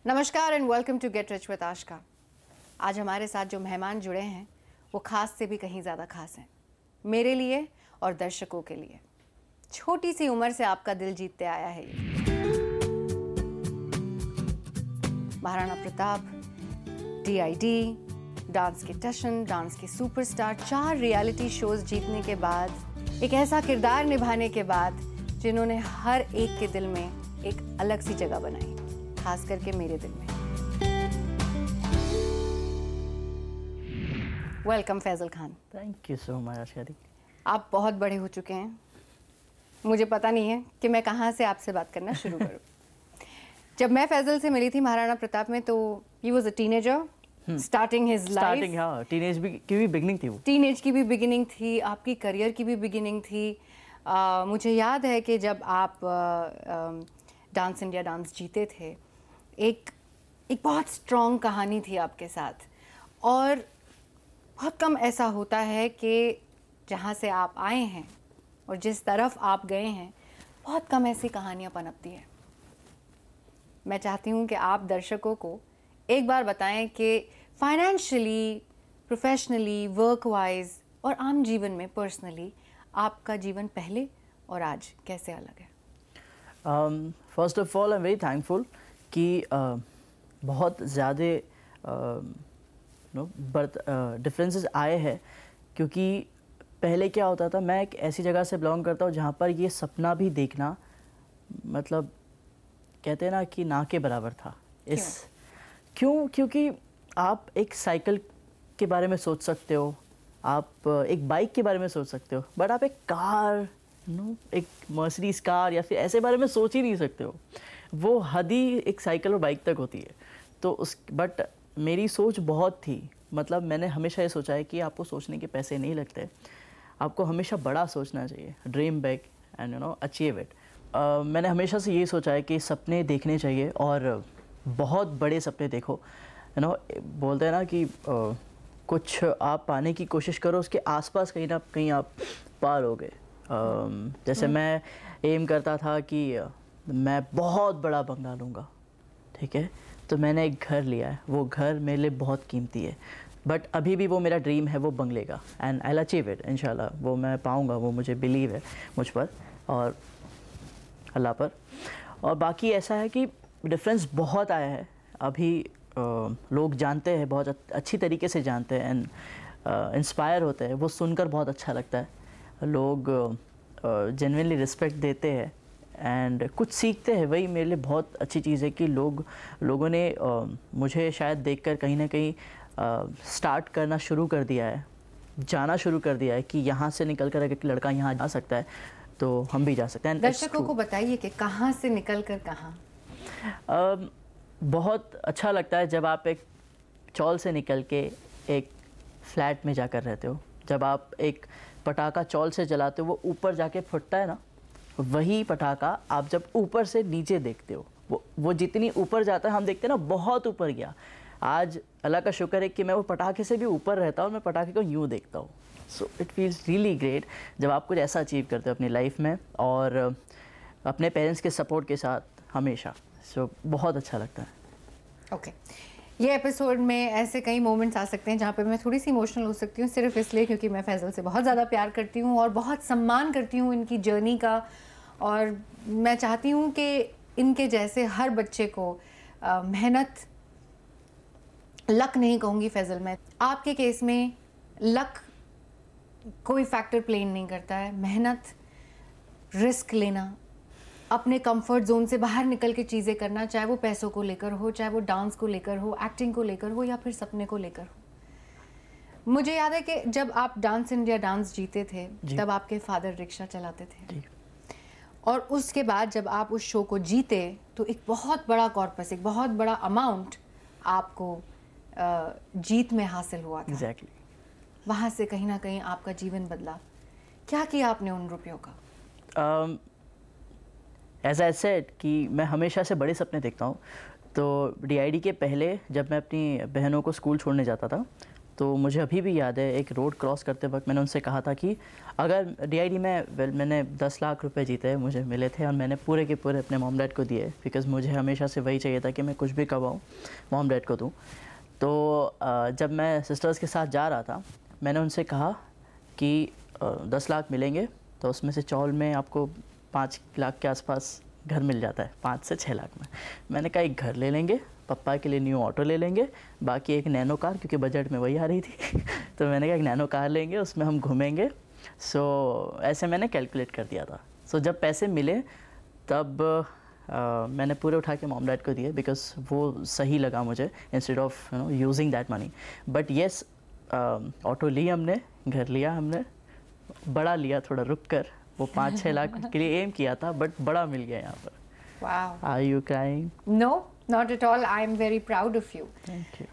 नमस्कार and welcome to get rich with Ashka. आज हमारे साथ जो मेहमान जुड़े हैं वो खास से भी कहीं ज़्यादा खास हैं, मेरे लिए और दर्शकों के लिए। छोटी सी उम्र से आपका दिल जीतते आया है ये महाराणा प्रताप, DID, डांस के टशन, डांस के सुपरस्टार, 4 रियलिटी शोज जीतने के बाद, एक ऐसा किरदार निभाने के बाद जिन्होंने हर एक के दिल में एक अलग सी जगह बनाई, खास करके मेरे दिल में। Welcome Faisal Khan. Thank you so much Asha di. आप बहुत बड़े हो चुके हैं, मुझे पता नहीं है कि मैं कहाँ से आपसे बात करना शुरू करूँ। जब मैं फैजल से मिली थी महाराणा प्रताप में तो he was a teenager, starting his life. हाँ, टीनेज की भी बिगनिंग थी वो। टीनेज की भी बिगिनिंग थी, आपकी करियर की भी बिगिनिंग थी। मुझे याद है कि जब आप डांस इंडिया डांस जीते थे, एक बहुत स्ट्रॉन्ग कहानी थी आपके साथ, और बहुत कम ऐसा होता है कि जहाँ से आप आए हैं और जिस तरफ आप गए हैं, बहुत कम ऐसी कहानियाँ पनपती हैं। मैं चाहती हूँ कि आप दर्शकों को एक बार बताएं कि फाइनेंशियली, प्रोफेशनली, वर्क वाइज और आम जीवन में पर्सनली आपका जीवन पहले और आज कैसे अलग है। First of all I am very thankful कि बहुत ज़्यादा डिफरेंसेस आए हैं, क्योंकि पहले क्या होता था, मैं एक ऐसी जगह से बिलोंग करता हूँ जहाँ पर ये सपना भी देखना, मतलब कहते हैं ना कि ना के बराबर था। क्योंकि आप एक साइकिल के बारे में सोच सकते हो, आप एक बाइक के बारे में सोच सकते हो, बट आप एक कार, एक मर्सिडीज कार या फिर ऐसे बारे में सोच ही नहीं सकते हो। वो हद ही एक साइकिल और बाइक तक होती है। तो बट मेरी सोच बहुत थी, मतलब मैंने हमेशा ये सोचा है कि आपको सोचने के पैसे नहीं लगते, आपको हमेशा बड़ा सोचना चाहिए, dream big and achieve it. मैंने हमेशा से ये सोचा है कि सपने देखने चाहिए और बहुत बड़े सपने देखो। बोलते हैं ना कि कुछ आप पाने की कोशिश करो, उसके आसपास कहीं ना कहीं आप पार हो गए। जैसे मैं एम करता था कि मैं बहुत बड़ा बंगला लूँगा, ठीक है, तो मैंने एक घर लिया है। वो घर मेरे लिए बहुत कीमती है, बट अभी भी वो मेरा ड्रीम है वो बंगले का, and I will achieve it इंशाल्लाह। वो मैं पाऊँगा, वो मुझे बिलीव है मुझ पर और अल्लाह पर। और बाकी ऐसा है कि डिफरेंस बहुत आया है। अभी लोग जानते हैं, बहुत अच्छी तरीके से जानते हैं एंड इंस्पायर होते हैं। वो सुनकर बहुत अच्छा लगता है। लोग जेन्युइनली रिस्पेक्ट देते हैं एंड कुछ सीखते हैं। वही मेरे लिए बहुत अच्छी चीज़ है कि लोगों ने मुझे शायद देखकर कहीं ना कहीं स्टार्ट करना शुरू कर दिया है, जाना शुरू कर दिया है कि यहाँ से निकल कर अगर लड़का यहाँ जा सकता है तो हम भी जा सकते हैं। दर्शकों को बताइए कि कहाँ से निकल कर कहाँ। बहुत अच्छा लगता है जब आप एक चौल से निकल के एक फ्लैट में जाकर रहते हो। जब आप एक पटाखा चौल से जलाते हो, वो ऊपर जाके फुटता है ना, वही पटाखा आप जब ऊपर से नीचे देखते हो, वो जितनी ऊपर जाता है, हम देखते हैं ना बहुत ऊपर गया। आज अल्लाह का शुक्र है कि मैं वो पटाखे से भी ऊपर रहता हूँ, मैं पटाखे को यूँ देखता हूँ। So it feels really great जब आप कुछ ऐसा अचीव करते हो अपनी लाइफ में और अपने पेरेंट्स के सपोर्ट के साथ हमेशा। सो बहुत अच्छा लगता है। ओके, ये एपिसोड में ऐसे कई मोमेंट्स आ सकते हैं जहाँ पे मैं थोड़ी सी इमोशनल हो सकती हूँ, सिर्फ इसलिए क्योंकि मैं फैजल से बहुत ज़्यादा प्यार करती हूँ और बहुत सम्मान करती हूँ इनकी जर्नी का। और मैं चाहती हूँ कि इनके जैसे हर बच्चे को मेहनत, लक नहीं कहूँगी फैजल, मैं आपके केस में लक कोई फैक्टर प्ले नहीं करता है। मेहनत, रिस्क लेना, अपने कंफर्ट जोन से बाहर निकल के चीज़ें करना, चाहे वो पैसों को लेकर हो, चाहे वो डांस को लेकर हो, एक्टिंग को लेकर हो, या फिर सपने को लेकर हो। मुझे याद है कि जब आप डांस इंडिया डांस जीते थे तब आपके फादर रिक्शा चलाते थे, और उसके बाद जब आप उस शो को जीते तो एक बहुत बड़ा कॉर्पस, एक बहुत बड़ा अमाउंट आपको जीत में हासिल हुआ था। Exactly. वहाँ से कहीं ना कहीं आपका जीवन बदला। क्या किया आपने उन रुपयों का? एज आई सेड कि मैं हमेशा से बड़े सपने देखता हूँ। तो DID के पहले जब मैं अपनी बहनों को स्कूल छोड़ने जाता था तो मुझे अभी भी याद है एक रोड क्रॉस करते वक्त मैंने उनसे कहा था कि अगर DID में मैंने 10 लाख रुपए जीते मुझे मिले थे और मैंने पूरे के पूरे अपने मॉम डैड को दिए, बिकॉज़ मुझे हमेशा से वही चाहिए था कि मैं कुछ भी कमाऊँ मॉम डैड को दूँ। तो जब मैं सिस्टर्स के साथ जा रहा था मैंने उनसे कहा कि 10 लाख मिलेंगे तो उसमें से चौल में आपको 5 लाख के आसपास घर मिल जाता है, 5 से 6 लाख में। मैंने कहा एक घर ले लेंगे, पापा के लिए न्यू ऑटो ले लेंगे, बाकी एक नैनो कार, क्योंकि बजट में वही आ रही थी तो मैंने कहा एक नैनो कार लेंगे, उसमें हम घूमेंगे। सो ऐसे मैंने कैलकुलेट कर दिया था। सो जब पैसे मिले तब मैंने पूरे उठा के मॉम डैड को दिए, बिकॉज वो सही लगा मुझे instead of using that money. But yes, auto ली हमने, घर लिया हमने, बड़ा लिया थोड़ा रुक कर, वो 5-6 लाख के लिए एम किया था बट बड़ा मिल गया यहाँ पर। Wow. Are you crying? No, not at all. I am very proud of you. Thank you.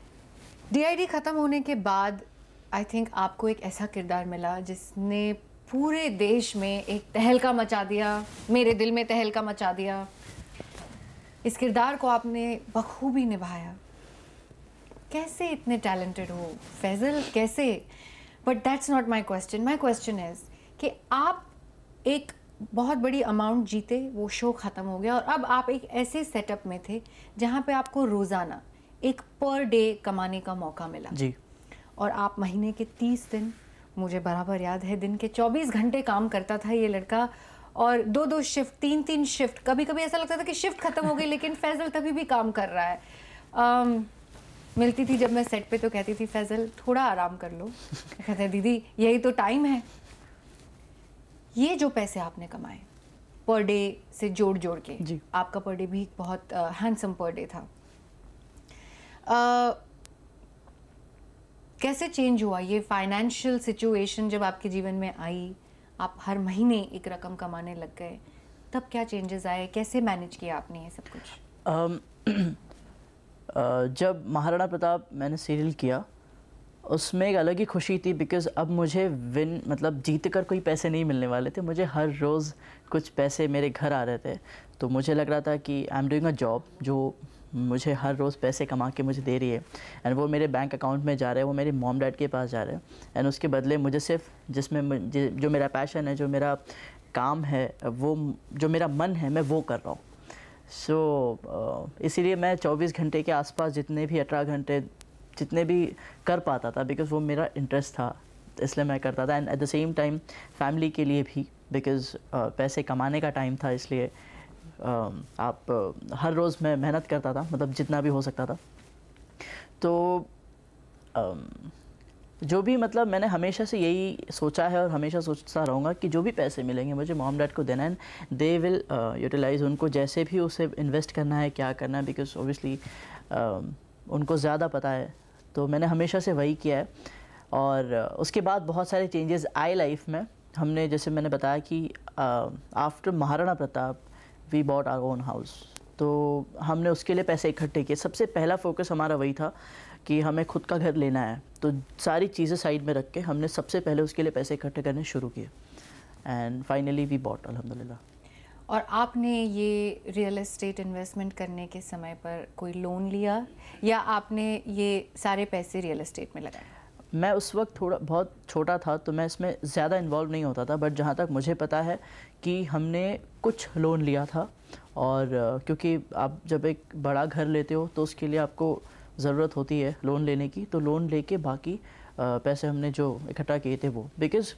DID ख़त्म होने के बाद आई थिंक आपको एक ऐसा किरदार मिला जिसने पूरे देश में एक तहलका मचा दिया, मेरे दिल में तहलका मचा दिया। इस किरदार को आपने बखूबी निभाया। कैसे इतने टैलेंटेड हो फैजल, कैसे? But that's not my question. My question is कि आप एक बहुत बड़ी अमाउंट जीते, वो शो ख़त्म हो गया और अब आप एक ऐसे सेटअप में थे जहाँ पे आपको रोज़ाना एक पर डे कमाने का मौका मिला जी। और आप महीने के 30 दिन, मुझे बराबर याद है, दिन के 24 घंटे काम करता था ये लड़का, और 2-2 शिफ्ट, 3-3 शिफ्ट, कभी कभी ऐसा लगता था कि शिफ्ट ख़त्म हो गई लेकिन फैजल तभी भी काम कर रहा है। मिलती थी जब मैं सेट पे तो कहती थी फैजल थोड़ा आराम कर लो, कहते हैं दीदी यही तो टाइम है। ये जो पैसे आपने कमाए पर डे से जोड़ जोड़ के जी। आपका पर डे भी बहुत हैंडसम पर डे था, कैसे चेंज हुआ ये फाइनेंशियल सिचुएशन जब आपके जीवन में आई? आप हर महीने एक रकम कमाने लग गए, तब क्या चेंजेस आए, कैसे मैनेज किया आपने ये सब कुछ? जब महाराणा प्रताप मैंने सीरियल किया उसमें एक अलग ही खुशी थी, बिकॉज़ अब मुझे मतलब जीत कर कोई पैसे नहीं मिलने वाले थे, मुझे हर रोज़ कुछ पैसे मेरे घर आ रहे थे। तो मुझे लग रहा था कि I am doing a job जो मुझे हर रोज़ पैसे कमा के मुझे दे रही है, एंड वो मेरे बैंक अकाउंट में जा रहे हैं, वो मेरे मॉम डैड के पास जा रहे हैं, एंड उसके बदले मुझे सिर्फ जिसमें जो मेरा पैशन है, जो मेरा काम है, वो जो मेरा मन है, मैं वो कर रहा हूँ। सो इसीलिए मैं 24 घंटे के आसपास जितने भी 18 घंटे जितने भी कर पाता था, बिकॉज़ वो मेरा इंटरेस्ट था, इसलिए मैं करता था। And at the same time family के लिए भी, बिकॉज़ पैसे कमाने का टाइम था, इसलिए आप हर रोज़ मैं मेहनत करता था, मतलब जितना भी हो सकता था। तो जो भी, मतलब मैंने हमेशा से यही सोचा है और हमेशा सोचता रहूँगा कि जो भी पैसे मिलेंगे मुझे मॉम डैड को देना है, एंड दे विल यूटिलाइज़, उनको जैसे भी उसे इन्वेस्ट करना है, क्या करना है, बिकॉज़ ऑब्वियसली उनको ज़्यादा पता है। तो मैंने हमेशा से वही किया है। और उसके बाद बहुत सारे चेंजेस आए लाइफ में। हमने, जैसे मैंने बताया कि after Maharana Pratap we bought our own house, तो हमने उसके लिए पैसे इकट्ठे किए। सबसे पहला फोकस हमारा वही था कि हमें खुद का घर लेना है, तो सारी चीज़ें साइड में रख के हमने सबसे पहले उसके लिए पैसे इकट्ठे करने शुरू किए, एंड फाइनली वी बॉट, अल्हम्दुलिल्लाह। और आपने ये रियल एस्टेट इन्वेस्टमेंट करने के समय पर कोई लोन लिया या आपने ये सारे पैसे रियल एस्टेट में लगाए? मैं उस वक्त थोड़ा बहुत छोटा था तो मैं इसमें ज़्यादा इन्वॉल्व नहीं होता था, बट जहाँ तक मुझे पता है कि हमने कुछ लोन लिया था। और क्योंकि आप जब एक बड़ा घर लेते हो तो उसके लिए आपको ज़रूरत होती है लोन लेने की, तो लोन लेके बाकी पैसे हमने जो इकट्ठा किए थे वो, बिकॉज़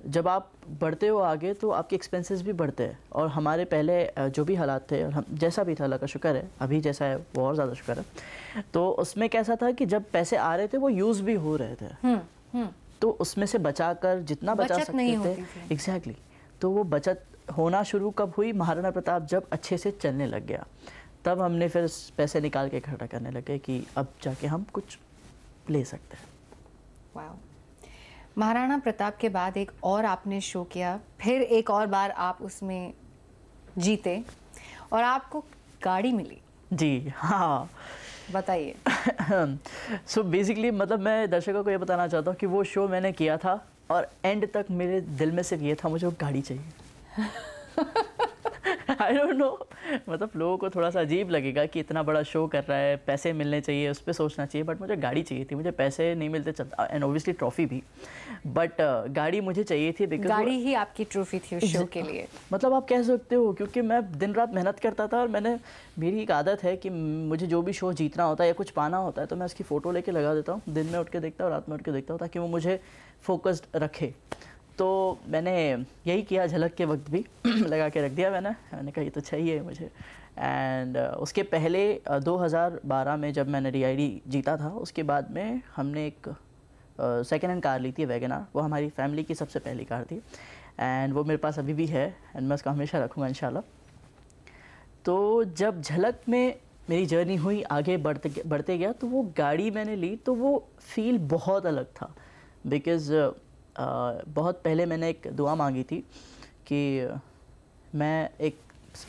जब आप बढ़ते हो आगे तो आपके एक्सपेंसेस भी बढ़ते हैं। और हमारे पहले जो भी हालात थे, और हम जैसा भी था, अल्लाह का शुक्र है, अभी जैसा है वो और ज़्यादा शुक्र है, तो उसमें कैसा था कि जब पैसे आ रहे थे वो यूज़ भी हो रहे थे। तो उसमें से बचा कर जितना बचा सकते थे, एग्जैक्टली, तो वो बचत होना शुरू कब हुई? महाराणा प्रताप जब अच्छे से चलने लग गया, तब हमने फिर पैसे निकाल के इकट्ठा करने लगे कि अब जाके हम कुछ ले सकते हैं। वाह। महाराणा प्रताप के बाद एक और आपने शो किया, फिर एक और बार आप उसमें जीते और आपको गाड़ी मिली। जी हाँ, बताइए। सो बेसिकली, मतलब मैं दर्शकों को ये बताना चाहता हूँ कि वो शो मैंने किया था और एंड तक मेरे दिल में सिर्फ ये था, मुझे वो गाड़ी चाहिए। आई डोंट नो, मतलब लोगों को थोड़ा सा अजीब लगेगा कि इतना बड़ा शो कर रहा है, पैसे मिलने चाहिए, उस पर सोचना चाहिए, बट मुझे गाड़ी चाहिए थी, मुझे पैसे नहीं मिलते चलता, एंड ऑब्वियसली ट्रॉफी भी, बट गाड़ी मुझे चाहिए थी बिकॉज गाड़ी ही आपकी ट्रॉफी थी उस शो के लिए। मतलब आप कह सकते हो, क्योंकि मैं दिन रात मेहनत करता था और मेरी एक आदत है कि मुझे जो भी शो जीतना होता है या कुछ पाना होता है तो मैं उसकी फ़ोटो लेके लगा देता हूँ, दिन में उठ के देखता हूँ, रात में उठ के देखता हूँ, ताकि वो मुझे फोकस्ड रखे। तो मैंने यही किया, झलक के वक्त भी लगा के रख दिया मैंने कहा ये तो चाहिए मुझे। एंड उसके पहले 2012 में जब मैंने DID जीता था, उसके बाद में हमने एक सेकेंड हैंड कार ली थी, वैगनआर। वो हमारी फैमिली की सबसे पहली कार थी एंड वो मेरे पास अभी भी है एंड मैं उसका हमेशा रखूँगा इंशाल्लाह। तो जब झलक में मेरी जर्नी हुई, आगे बढ़ते गया, तो वो गाड़ी मैंने ली तो वो फील बहुत अलग था। बिकॉज़ बहुत पहले मैंने एक दुआ मांगी थी कि मैं एक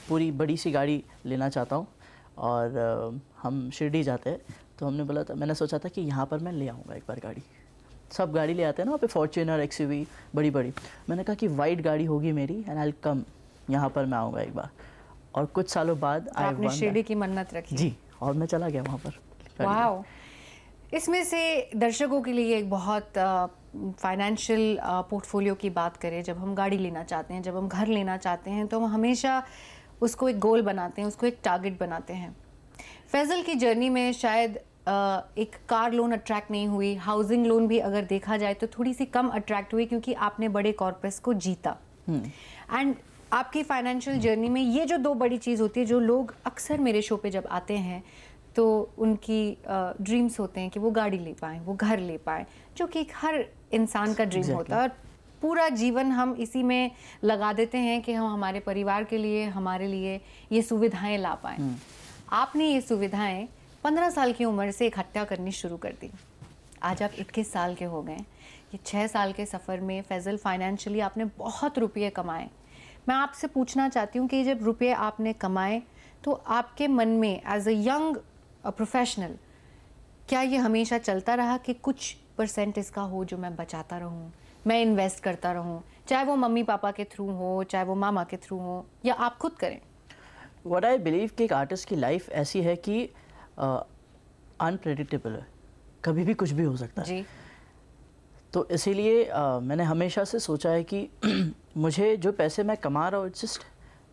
पूरी बड़ी सी गाड़ी लेना चाहता हूँ और हम शिरडी जाते हैं तो हमने बोला था, मैंने सोचा था कि यहाँ पर मैं ले आऊँगा एक बार गाड़ी। सब गाड़ी ले आते हैं ना वहाँ पे, फॉर्च्यूनर, XUV बड़ी बड़ी। मैंने कहा कि वाइट गाड़ी होगी मेरी एंड आई विल कम, यहाँ पर मैं आऊँगा एक बार। और कुछ सालों बाद आपने शिरडी की मन्नत रखी जी, और मैं चला गया वहाँ पर। वाह, इसमें से दर्शकों के लिए एक बहुत फाइनेंशियल पोर्टफोलियो की बात करें, जब हम गाड़ी लेना चाहते हैं, जब हम घर लेना चाहते हैं, तो हम हमेशा उसको एक गोल बनाते हैं, उसको एक टारगेट बनाते हैं। फैज़ल की जर्नी में शायद एक कार लोन अट्रैक्ट नहीं हुई, हाउसिंग लोन भी अगर देखा जाए तो थोड़ी सी कम अट्रैक्ट हुई क्योंकि आपने बड़े कॉर्पस को जीता। एंड आपकी फाइनेंशियल जर्नी में ये जो दो बड़ी चीज़ होती है, जो लोग अक्सर मेरे शो पे जब आते हैं तो उनकी ड्रीम्स होते हैं कि वो गाड़ी ले पाएँ, वो घर ले पाएँ, जो कि हर इंसान का ड्रीम होता है और पूरा जीवन हम इसी में लगा देते हैं कि हम हमारे परिवार के लिए, हमारे लिए ये सुविधाएं ला पाएँ। आपने ये सुविधाएं 15 साल की उम्र से इकट्ठा करनी शुरू कर दी। आज आप 21 साल के हो गए। ये 6 साल के सफ़र में फैज़ल फाइनेंशियली आपने बहुत रुपये कमाए। मैं आपसे पूछना चाहती हूँ कि जब रुपये आपने कमाए तो आपके मन में एज अ यंग प्रोफेशनल क्या ये हमेशा चलता रहा कि कुछ परसेंट इसका हो जो मैं बचाता रहूँ, मैं इन्वेस्ट करता रहूँ, चाहे वो मम्मी पापा के थ्रू हो, चाहे वो मामा के थ्रू हो, या आप खुद करें? व्हाट आई बिलीव कि एक आर्टिस्ट की लाइफ ऐसी है कि अनप्रेडिक्टेबल है, कभी भी कुछ भी हो सकता है जी। तो इसीलिए मैंने हमेशा से सोचा है कि मुझे जो पैसे मैं कमा रहा हूँ जस्ट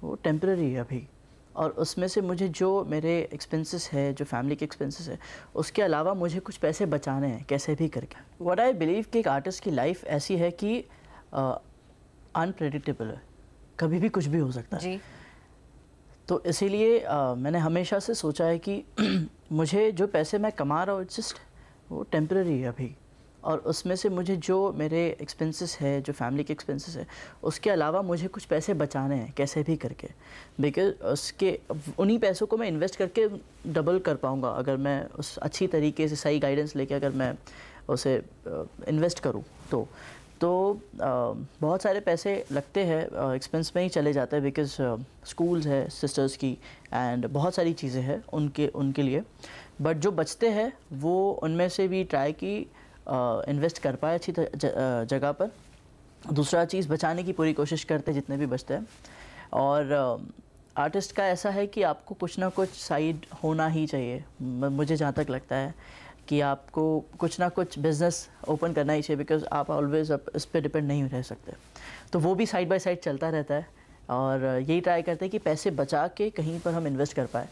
वो टेम्पररी है अभी, और उसमें से मुझे जो मेरे एक्सपेंसेस है, जो फैमिली के एक्सपेंसेस है, उसके अलावा मुझे कुछ पैसे बचाने हैं कैसे भी करके। व्हाट आई बिलीव कि एक आर्टिस्ट की लाइफ ऐसी है कि अनप्रेडिक्टेबल है, कभी भी कुछ भी हो सकता है जी। तो इसीलिए मैंने हमेशा से सोचा है कि मुझे जो पैसे मैं कमा रहा हूँ जस्ट वो टेम्पररी है अभी, और उसमें से मुझे जो मेरे एक्सपेंसेस है, जो फैमिली के एक्सपेंसेस है, उसके अलावा मुझे कुछ पैसे बचाने हैं कैसे भी करके। बिकॉज उसके उन्हीं पैसों को मैं इन्वेस्ट करके डबल कर पाऊँगा अगर मैं उस अच्छी तरीके से सही गाइडेंस लेके अगर मैं उसे इन्वेस्ट करूँ तो बहुत सारे पैसे लगते हैं, एक्सपेंस में ही चले जाते हैं। बिकॉज स्कूल्स है सिस्टर्स की एंड बहुत सारी चीज़ें हैं उनके लिए, बट जो बचते हैं वो उनमें से भी ट्राई की इन्वेस्ट कर पाए अच्छी जगह पर। दूसरा चीज़ बचाने की पूरी कोशिश करते हैं जितने भी बचते हैं। और आर्टिस्ट का ऐसा है कि आपको कुछ ना कुछ साइड होना ही चाहिए। मुझे जहाँ तक लगता है कि आपको कुछ ना कुछ बिज़नेस ओपन करना ही चाहिए, बिकॉज आप ऑलवेज़ इस पर डिपेंड नहीं रह सकते। तो वो भी साइड बाय साइड चलता रहता है और यही ट्राई करते हैं कि पैसे बचा के कहीं पर हम इन्वेस्ट कर पाए।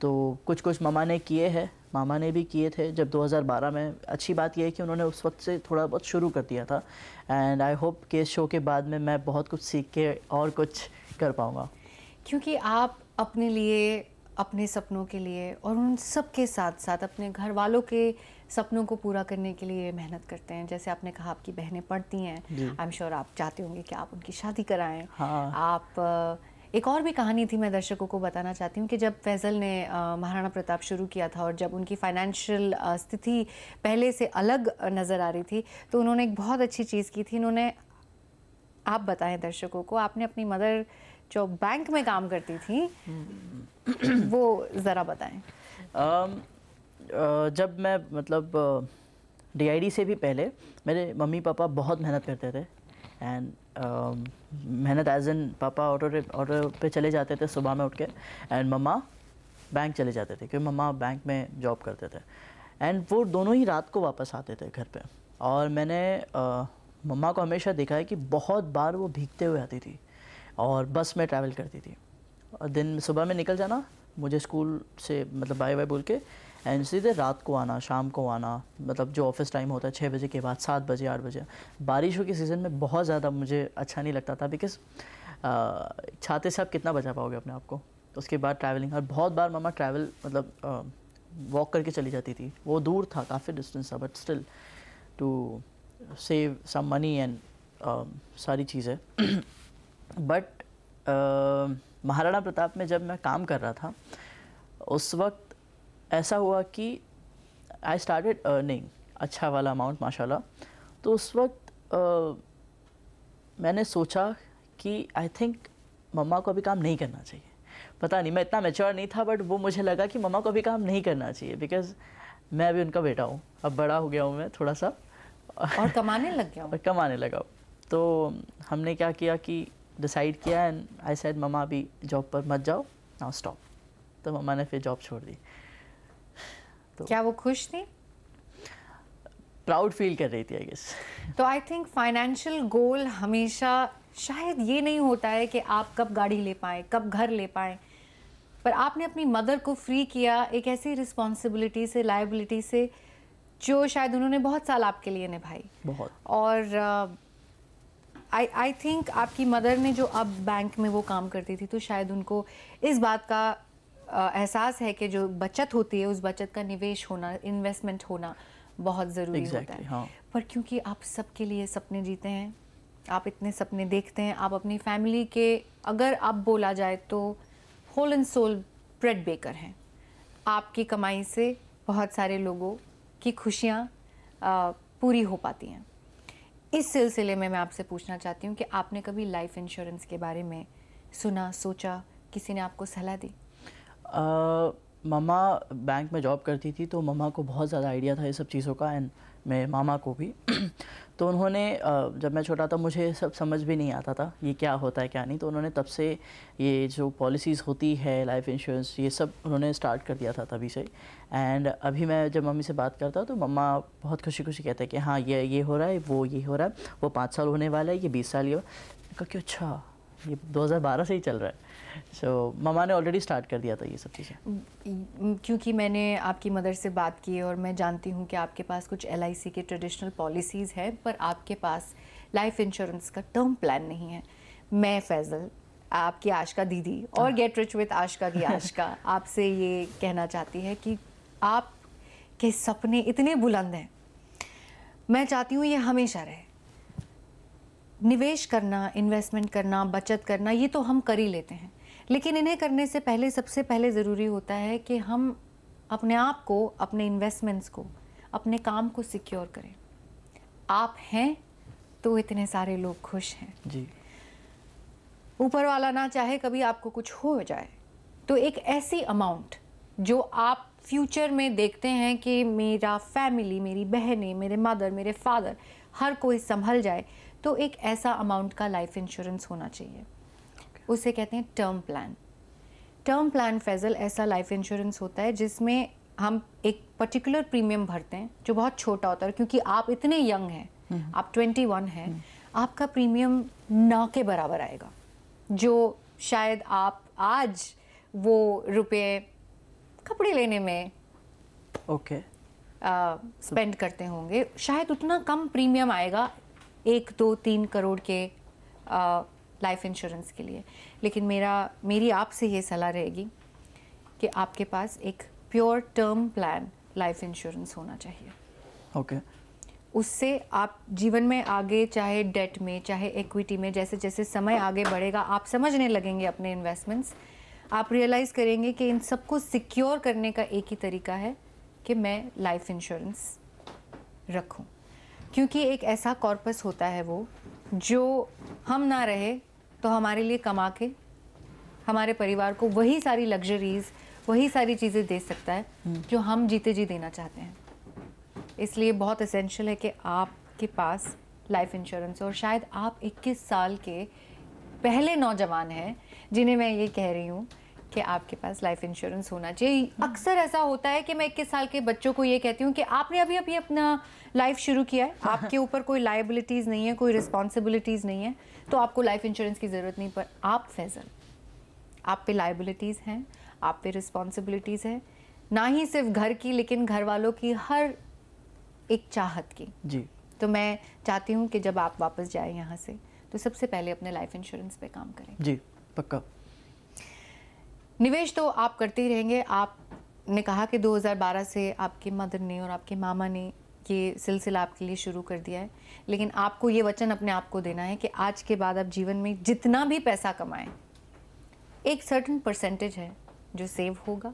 तो कुछ मामा ने किए हैं, मामा ने भी किए थे जब 2012 में। अच्छी बात यह है कि उन्होंने उस वक्त से थोड़ा बहुत शुरू कर दिया था एंड आई होप कि इस शो के बाद में मैं बहुत कुछ सीख के और कुछ कर पाऊँगा। क्योंकि आप अपने लिए, अपने सपनों के लिए और उन सब के साथ साथ अपने घर वालों के सपनों को पूरा करने के लिए मेहनत करते हैं। जैसे आपने कहा आपकी बहनें पढ़ती हैं, आई एम श्योर आप चाहते होंगे कि आप उनकी शादी कराएं। हाँ। आप एक और भी कहानी थी मैं दर्शकों को बताना चाहती हूँ कि जब फैज़ल ने महाराणा प्रताप शुरू किया था और जब उनकी फाइनेंशियल स्थिति पहले से अलग नज़र आ रही थी तो उन्होंने एक बहुत अच्छी चीज़ की थी। उन्होंने, आप बताएं दर्शकों को, आपने अपनी मदर जो बैंक में काम करती थी वो ज़रा बताएं। जब मैं मतलब DID से भी पहले मेरे मम्मी पापा बहुत मेहनत करते थे एंड मेहनत एज इन पापा ऑटो पे चले जाते थे सुबह में उठ के, एंड मम्मा बैंक चले जाते थे क्योंकि मम्मा बैंक में जॉब करते थे, एंड वो दोनों ही रात को वापस आते थे घर पे। और मैंने मम्मा को हमेशा देखा है कि बहुत बार वो भीगते हुए आती थी और बस में ट्रैवल करती थी, और दिन सुबह में निकल जाना मुझे स्कूल से मतलब बाय बाय बोल के, एंड सीधे रात को आना, शाम को आना, मतलब जो ऑफिस टाइम होता है 6 बजे के बाद 7 बजे 8 बजे। बारिशों के सीज़न में बहुत ज़्यादा मुझे अच्छा नहीं लगता था, बिकॉज छाते से आप कितना बचा पाओगे अपने आप को। उसके बाद ट्रैवलिंग, और बहुत बार मम्मा ट्रैवल मतलब वॉक करके चली जाती थी। वो दूर था, काफ़ी डिस्टेंस था, but still to save some money and सारी चीज़ें। बट महाराणा प्रताप में जब मैं काम कर रहा था उस वक्त ऐसा हुआ कि आई स्टार्टेड अर्निंग अच्छा वाला अमाउंट माशाल्लाह। तो उस वक्त मैंने सोचा कि आई थिंक मम्मा को अभी काम नहीं करना चाहिए। पता नहीं, मैं इतना मैच्योर नहीं था, बट वो मुझे लगा कि मम्मा को अभी काम नहीं करना चाहिए, बिकॉज मैं अभी उनका बेटा हूँ, अब बड़ा हो गया हूँ मैं थोड़ा सा और कमाने लग गया हूँ। और कमाने लगा हूँ। तो हमने क्या किया कि डिसाइड किया, एंड आई सेड मम्मा अभी जॉब पर मत जाओ, नाउ स्टॉप। तो मम्मा ने फिर जॉब छोड़ दी। तो क्या वो खुश थी? प्राउड फील कर रही थी आई गेस। तो आई थिंक फाइनेंशियल गोल हमेशा शायद ये नहीं होता है कि आप कब गाड़ी ले पाएँ, कब घर ले पाएँ, पर आपने अपनी मदर को फ्री किया एक ऐसी रिस्पॉन्सिबिलिटी से, लायबिलिटी से, जो शायद उन्होंने बहुत साल आपके लिए निभाई। बहुत। और आई थिंक आपकी मदर ने जो अब बैंक में वो काम करती थी, तो शायद उनको इस बात का एहसास है कि जो बचत होती है उस बचत का निवेश होना, इन्वेस्टमेंट होना बहुत ज़रूरी होता है। हाँ। पर क्योंकि आप सबके लिए सपने जीते हैं, आप इतने सपने देखते हैं, आप अपनी फैमिली के, अगर अब बोला जाए तो whole and sole bread baker हैं। आपकी कमाई से बहुत सारे लोगों की खुशियाँ पूरी हो पाती हैं। इस सिलसिले में मैं आपसे पूछना चाहती हूँ कि आपने कभी लाइफ इंश्योरेंस के बारे में सुना, सोचा, किसी ने आपको सलाह दी? मम्मा बैंक में जॉब करती थी, तो मम्मा को बहुत ज़्यादा आइडिया था ये सब चीज़ों का, एंड मेरे मामा को भी। तो उन्होंने जब मैं छोटा था मुझे सब समझ भी नहीं आता था ये क्या होता है क्या नहीं, तो उन्होंने तब से ये जो पॉलिसीज़ होती है लाइफ इंश्योरेंस, ये सब उन्होंने स्टार्ट कर दिया था तभी से। एंड अभी मैं जब मम्मी से बात करता हूँ तो मम्मा बहुत खुशी खुशी कहते हैं कि हाँ ये हो रहा है, वो ये हो रहा है, वो 5 साल होने वाला है, ये 20 साल, ये कहा कि अच्छा ये 2012 से ही चल रहा है। सो मम्मा ने ऑलरेडी स्टार्ट कर दिया था ये सब चीज़ें। क्योंकि मैंने आपकी मदर से बात की और मैं जानती हूँ कि आपके पास कुछ LIC के ट्रेडिशनल पॉलिसीज़ है, पर आपके पास लाइफ इंश्योरेंस का टर्म प्लान नहीं है। मैं फैज़ल, आपकी आशिका दीदी और गेट रिच विद आशिका की आशिका आपसे ये कहना चाहती है कि आपके सपने इतने बुलंद हैं, मैं चाहती हूँ ये हमेशा रहे। निवेश करना, इन्वेस्टमेंट करना, बचत करना, ये तो हम कर ही लेते हैं, लेकिन इन्हें करने से पहले सबसे पहले ज़रूरी होता है कि हम अपने आप को, अपने इन्वेस्टमेंट्स को, अपने काम को सिक्योर करें। आप हैं तो इतने सारे लोग खुश हैं जी। ऊपर वाला ना चाहे कभी आपको कुछ हो जाए, तो एक ऐसी अमाउंट जो आप फ्यूचर में देखते हैं कि मेरा फैमिली, मेरी बहनें, मेरे मदर, मेरे फादर, हर कोई संभल जाए, तो एक ऐसा अमाउंट का लाइफ इंश्योरेंस होना चाहिए। उसे कहते हैं term plan. Term plan Faizal ऐसा लाइफ इंश्योरेंस होता है जिसमें हम एक पर्टिकुलर प्रीमियम भरते हैं जो बहुत छोटा होता है, क्योंकि आप इतने यंग हैं, आप 21 हैं, आपका प्रीमियम ना के बराबर आएगा, जो शायद आप आज वो रुपये कपड़े लेने में स्पेंड करते होंगे, शायद उतना कम प्रीमियम आएगा 1, 2, 3 करोड़ के लाइफ इंश्योरेंस के लिए। लेकिन मेरी आपसे ये सलाह रहेगी कि आपके पास एक pure term plan life insurance होना चाहिए। उससे आप जीवन में आगे, चाहे डेट में, चाहे इक्विटी में, जैसे जैसे समय आगे बढ़ेगा, आप समझने लगेंगे अपने इन्वेस्टमेंट्स, आप रियलाइज़ करेंगे कि इन सबको सिक्योर करने का एक ही तरीका है कि मैं लाइफ इंश्योरेंस रखूं। क्योंकि एक ऐसा कॉर्पस होता है वो, जो हम ना रहे तो हमारे लिए कमा के हमारे परिवार को वही सारी लग्जरीज़, वही सारी चीज़ें दे सकता है जो हम जीते जी देना चाहते हैं। इसलिए बहुत एसेंशियल है कि आपके पास लाइफ इंश्योरेंस। और शायद आप 21 साल के पहले नौजवान हैं जिन्हें मैं ये कह रही हूँ कि आपके पास लाइफ इंश्योरेंस होना चाहिए। अक्सर ऐसा होता है कि मैं 21 साल के बच्चों को ये कहती हूँ कि आपने अभी अभी अपना लाइफ शुरू किया है, आपके ऊपर कोई लायबिलिटीज़ नहीं है, कोई रिस्पॉन्सिबिलिटीज़ नहीं है, तो आपको लाइफ इंश्योरेंस की ज़रूरत नहीं। पर आप फैज़ल, आप पे लायबिलिटीज़ हैं, आप पे रिस्पॉन्सिबिलिटीज़ है, ना ही सिर्फ घर की लेकिन घर वालों की हर एक चाहत की जी। तो मैं चाहती हूँ कि जब आप वापस जाएं यहाँ से तो सबसे पहले अपने लाइफ इंश्योरेंस पे काम करें। जी पक्का। निवेश तो आप करते ही रहेंगे। आपने कहा कि 2012 से आपकी मदर ने और आपके मामा ने ये सिलसिला आपके लिए शुरू कर दिया है, लेकिन आपको ये वचन अपने आप को देना है कि आज के बाद आप जीवन में जितना भी पैसा कमाएं, एक सर्टेन परसेंटेज है जो सेव होगा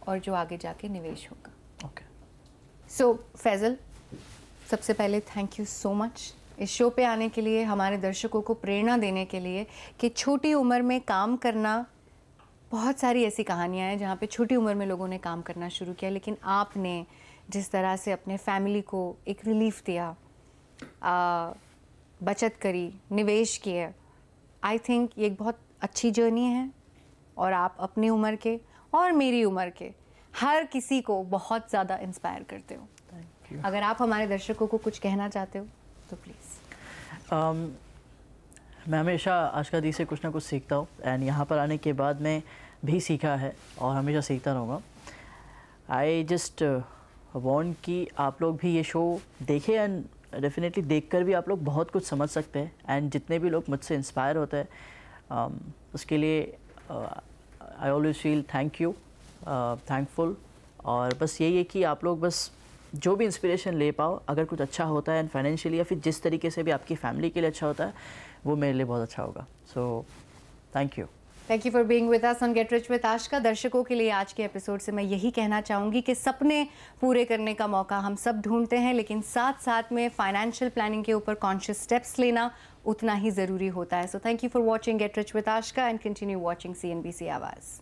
और जो आगे जाके निवेश होगा। ओके। सो फैज़ल, सबसे पहले थैंक यू सो मच इस शो पे आने के लिए, हमारे दर्शकों को प्रेरणा देने के लिए कि छोटी उम्र में काम करना, बहुत सारी ऐसी कहानियाँ हैं जहाँ पे छोटी उम्र में लोगों ने काम करना शुरू किया, लेकिन आपने जिस तरह से अपने फैमिली को एक रिलीफ दिया, बचत करी, निवेश किए, आई थिंक ये एक बहुत अच्छी जर्नी है और आप अपनी उम्र के और मेरी उम्र के हर किसी को बहुत ज़्यादा इंस्पायर करते हो। अगर आप हमारे दर्शकों को कुछ कहना चाहते हो तो प्लीज़। मैं हमेशा आशका दी से कुछ ना कुछ सीखता हूँ एंड यहाँ पर आने के बाद मैं भी सीखा है और हमेशा सीखता रहूँगा। आई जस्ट वांट कि आप लोग भी ये शो देखें एंड डेफिनेटली देखकर भी आप लोग बहुत कुछ समझ सकते हैं एंड जितने भी लोग मुझसे इंस्पायर होते हैं उसके लिए आई ऑलवेज फील थैंकफुल। और बस यही है कि आप लोग बस जो भी इंस्पिरेशन ले पाओ, अगर कुछ अच्छा होता है एंड फाइनेंशियली या फिर जिस तरीके से भी आपकी फैमिली के लिए अच्छा होता है वो मेरे लिए बहुत अच्छा होगा। So thank you for being with us on gate rich with आशका। दर्शकों के लिए आज के एपिसोड से मैं यही कहना चाहूँगी कि सपने पूरे करने का मौका हम सब ढूंढते हैं, लेकिन साथ साथ में फाइनेंशियल प्लानिंग के ऊपर कॉन्शियस स्टेप्स लेना उतना ही ज़रूरी होता है। So thank you for watching gate rich with Aashka and continue watching CNBC आवाज़।